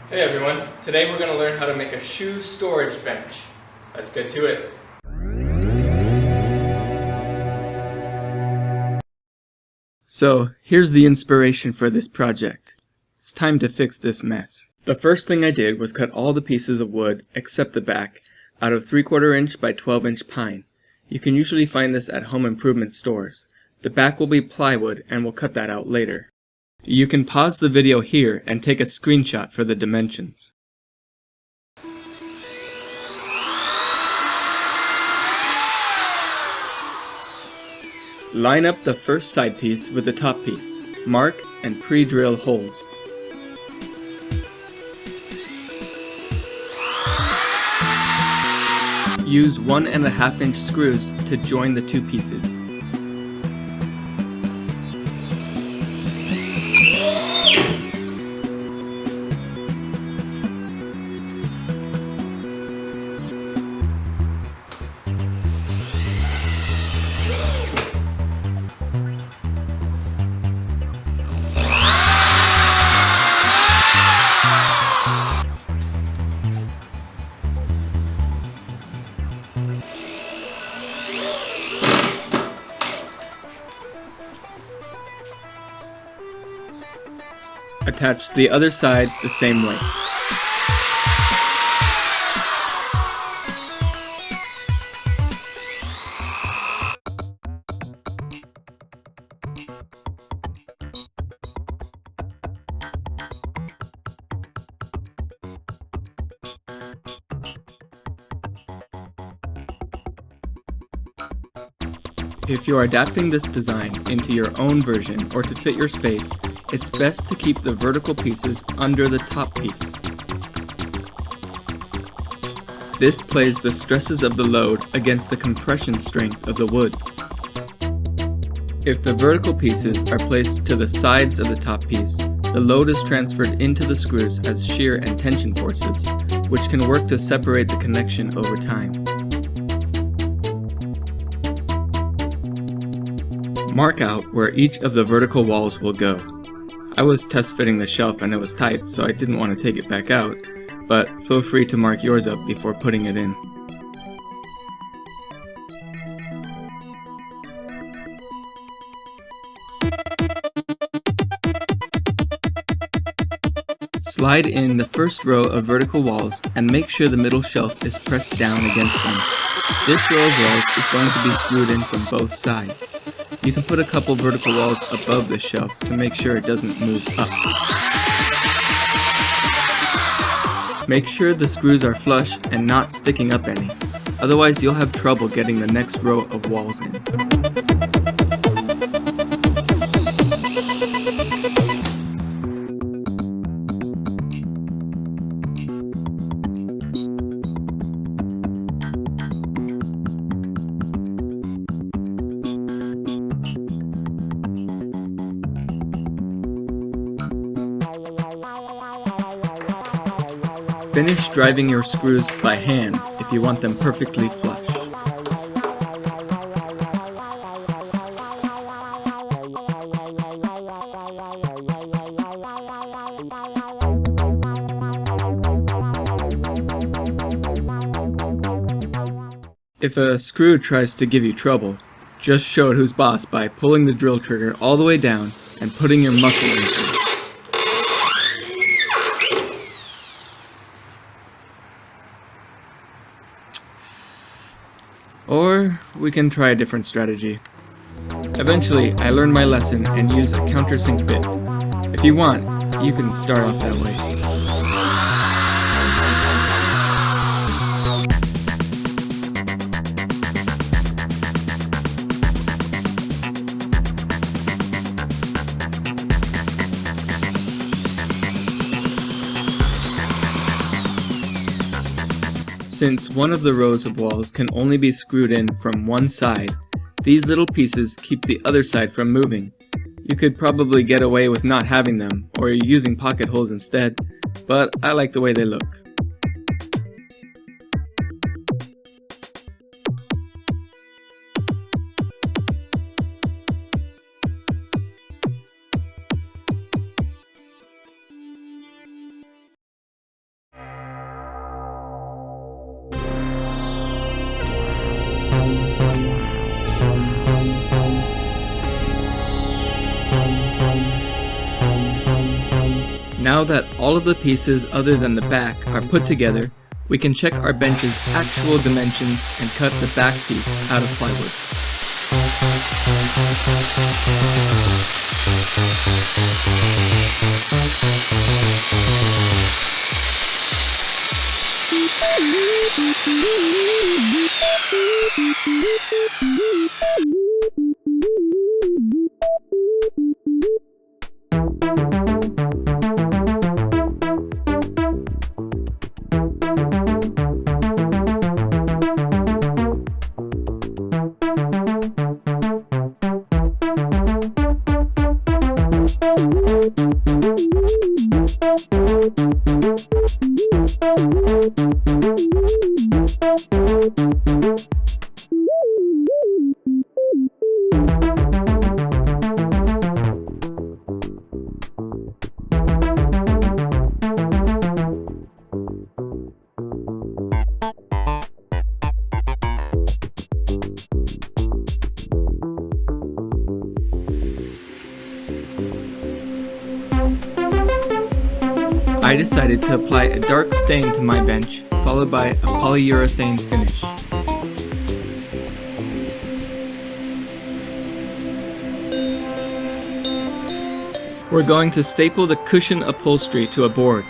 Hey everyone, today we're going to learn how to make a shoe storage bench. Let's get to it. So, here's the inspiration for this project. It's time to fix this mess. The first thing I did was cut all the pieces of wood, except the back, out of 3/4 inch by 12 inch pine. You can usually find this at home improvement stores. The back will be plywood and we'll cut that out later. You can pause the video here and take a screenshot for the dimensions. Line up the first side piece with the top piece. Mark and pre-drill holes. Use 1.5 inch screws to join the two pieces. Attach the other side the same way. If you are adapting this design into your own version or to fit your space, it's best to keep the vertical pieces under the top piece. This plays the stresses of the load against the compression strength of the wood. If the vertical pieces are placed to the sides of the top piece, the load is transferred into the screws as shear and tension forces, which can work to separate the connection over time. Mark out where each of the vertical walls will go. I was test fitting the shelf and it was tight, so I didn't want to take it back out, but feel free to mark yours up before putting it in. Slide in the first row of vertical walls and make sure the middle shelf is pressed down against them. This row of walls is going to be screwed in from both sides. You can put a couple vertical walls above the shelf to make sure it doesn't move up. Make sure the screws are flush and not sticking up any, otherwise you'll have trouble getting the next row of walls in. Finish driving your screws by hand if you want them perfectly flush. If a screw tries to give you trouble, just show it who's boss by pulling the drill trigger all the way down and putting your muscle into it. Or we can try a different strategy. Eventually, I learned my lesson and use a countersink bit. If you want, you can start off that way. Since one of the rows of walls can only be screwed in from one side, these little pieces keep the other side from moving. You could probably get away with not having them, or using pocket holes instead, but I like the way they look. Now that all of the pieces other than the back are put together, we can check our bench's actual dimensions and cut the back piece out of plywood. I decided to apply a dark stain to my bench, followed by a polyurethane finish. We're going to staple the cushion upholstery to a board,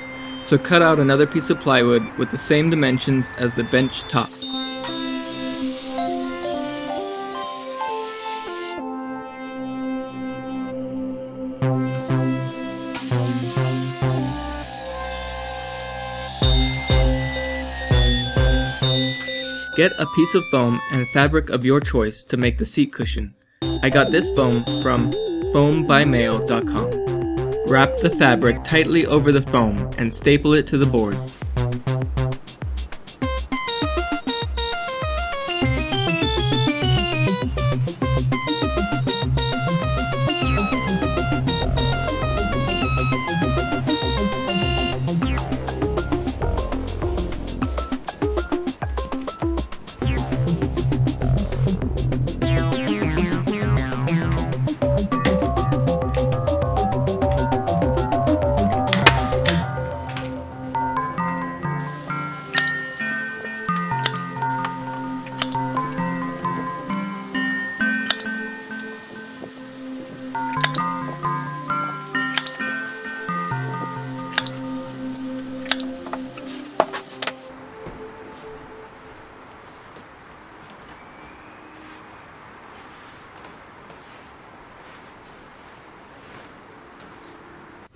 so cut out another piece of plywood with the same dimensions as the bench top. Get a piece of foam and fabric of your choice to make the seat cushion. I got this foam from foambymail.com. Wrap the fabric tightly over the foam and staple it to the board.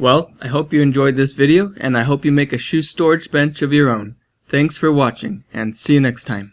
Well, I hope you enjoyed this video, and I hope you make a shoe storage bench of your own. Thanks for watching, and see you next time.